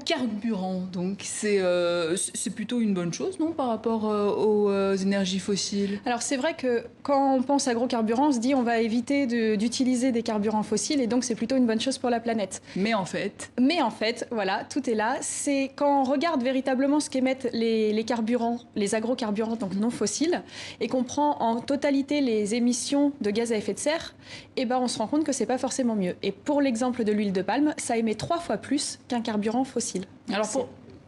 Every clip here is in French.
L'agrocarburant, donc c'est plutôt une bonne chose, non, par rapport aux énergies fossiles? Alors c'est vrai que quand on pense agrocarburant, on se dit on va éviter d'utiliser des carburants fossiles et donc c'est plutôt une bonne chose pour la planète. Mais en fait... Mais en fait, voilà, tout est là. C'est quand on regarde véritablement ce qu'émettent les carburants, les agrocarburants, donc non fossiles, et qu'on prend en totalité les émissions de gaz à effet de serre, eh ben on se rend compte que c'est pas forcément mieux. Et pour l'exemple de l'huile de palme, ça émet 3 fois plus qu'un carburant fossile. Alors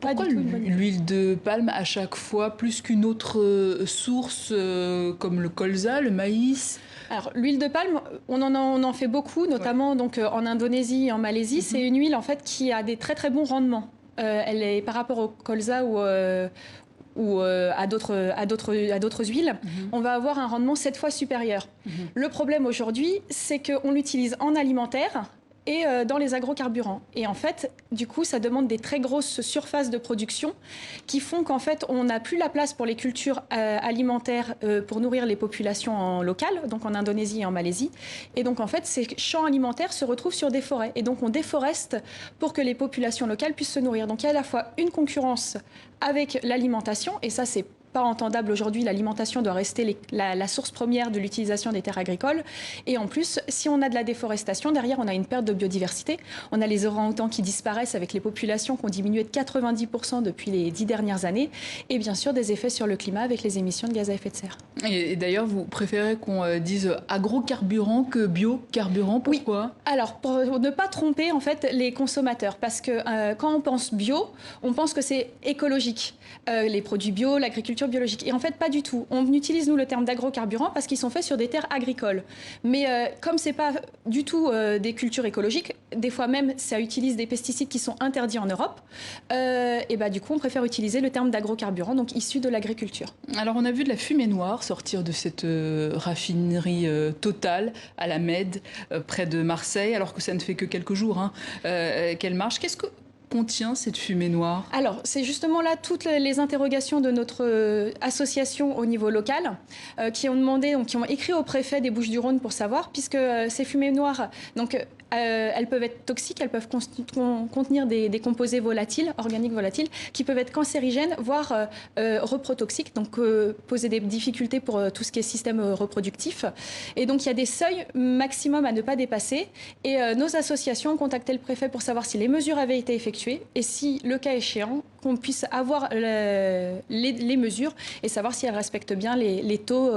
pourquoi l'huile de palme à chaque fois plus qu'une autre source comme le colza, le maïs? Alors l'huile de palme, on en fait beaucoup, notamment donc, en Indonésie et en Malaisie. C'est une huile en fait qui a des très très bons rendements. Elle est par rapport au colza ou à d'autres huiles, on va avoir un rendement 7 fois supérieur. Le problème aujourd'hui, c'est qu'on l'utilise en alimentaire et dans les agrocarburants. Et en fait, du coup, ça demande des très grosses surfaces de production qui font qu'en fait, on n'a plus la place pour les cultures alimentaires pour nourrir les populations locales, donc en Indonésie et en Malaisie. Et donc, en fait, ces champs alimentaires se retrouvent sur des forêts. Et donc, on déforeste pour que les populations locales puissent se nourrir. Donc, il y a à la fois une concurrence avec l'alimentation, et ça, c'est pas entendable aujourd'hui. L'alimentation doit rester la source première de l'utilisation des terres agricoles. Et en plus, si on a de la déforestation, derrière, on a une perte de biodiversité. On a les orang-outans qui disparaissent avec les populations qui ont diminué de 90% depuis les 10 dernières années. Et bien sûr, des effets sur le climat avec les émissions de gaz à effet de serre. Et d'ailleurs, vous préférez qu'on dise agrocarburant que biocarburant? Pourquoi? Oui. Alors, pour ne pas tromper en fait les consommateurs, parce que quand on pense bio, on pense que c'est écologique. Les produits bio, l'agriculture biologique. Et en fait, pas du tout. On utilise, nous, le terme d'agrocarburant parce qu'ils sont faits sur des terres agricoles. Mais comme ce n'est pas du tout des cultures écologiques, des fois même, ça utilise des pesticides qui sont interdits en Europe, et bah, du coup, on préfère utiliser le terme d'agrocarburant, donc issu de l'agriculture. Alors, on a vu de la fumée noire sortir de cette raffinerie Total à la Mède, près de Marseille, alors que ça ne fait que quelques jours qu'elle marche. Qu'est-ce que contient cette fumée noire? Alors, c'est justement là toutes les interrogations de notre association au niveau local qui ont demandé, donc qui ont écrit au préfet des Bouches-du-Rhône pour savoir, puisque ces fumées noires, donc elles peuvent être toxiques, elles peuvent contenir des composés volatiles, organiques volatiles, qui peuvent être cancérigènes, voire reprotoxiques, donc poser des difficultés pour tout ce qui est système reproductif. Et donc il y a des seuils maximum à ne pas dépasser. Et nos associations ont contacté le préfet pour savoir si les mesures avaient été effectuées et si, le cas échéant, qu'on puisse avoir les mesures et savoir si elles respectent bien les taux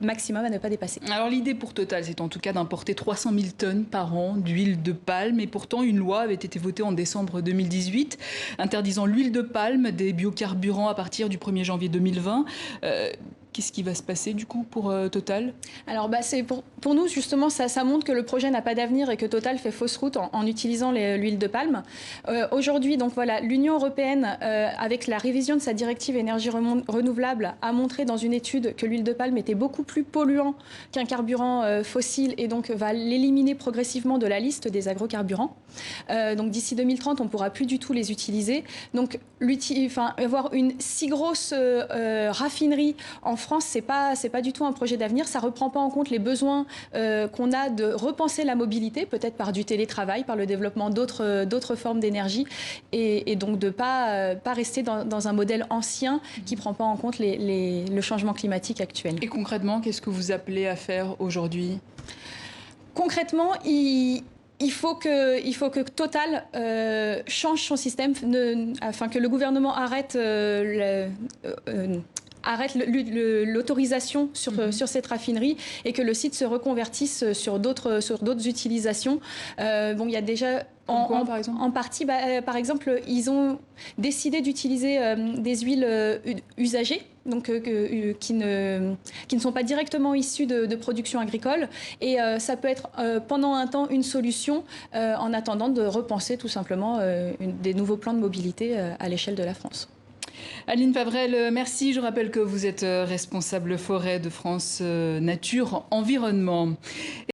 maximum à ne pas dépasser. Alors l'idée pour Total, c'est en tout cas d'importer 300 000 tonnes par an d'huile de palme. Et pourtant, une loi avait été votée en décembre 2018 interdisant l'huile de palme des biocarburants à partir du 1er janvier 2020. Qu'est-ce qui va se passer du coup pour Total? Alors c'est pour nous justement ça montre que le projet n'a pas d'avenir et que Total fait fausse route en utilisant l'huile de palme. Aujourd'hui donc voilà, l'Union européenne avec la révision de sa directive énergie renouvelable a montré dans une étude que l'huile de palme était beaucoup plus polluant qu'un carburant fossile et donc va l'éliminer progressivement de la liste des agrocarburants. Donc d'ici 2030 on ne pourra plus du tout les utiliser. Donc avoir une si grosse raffinerie en France, c'est pas du tout un projet d'avenir. Ça reprend pas en compte les besoins qu'on a de repenser la mobilité, peut-être par du télétravail, par le développement d'autres formes d'énergie, et donc de pas rester dans un modèle ancien qui prend pas en compte le changement climatique actuel. Et concrètement, qu'est-ce que vous appelez à faire aujourd'hui? Concrètement, il faut que Total change son système, afin que le gouvernement arrête l'autorisation sur cette raffinerie et que le site se reconvertisse sur d'autres utilisations. Il y a déjà en partie, par exemple, ils ont décidé d'utiliser des huiles usagées, donc qui ne sont pas directement issues de production agricole. Et ça peut être pendant un temps une solution en attendant de repenser tout simplement des nouveaux plans de mobilité à l'échelle de la France. Aline Favrel, merci. Je rappelle que vous êtes responsable forêt de France Nature Environnement.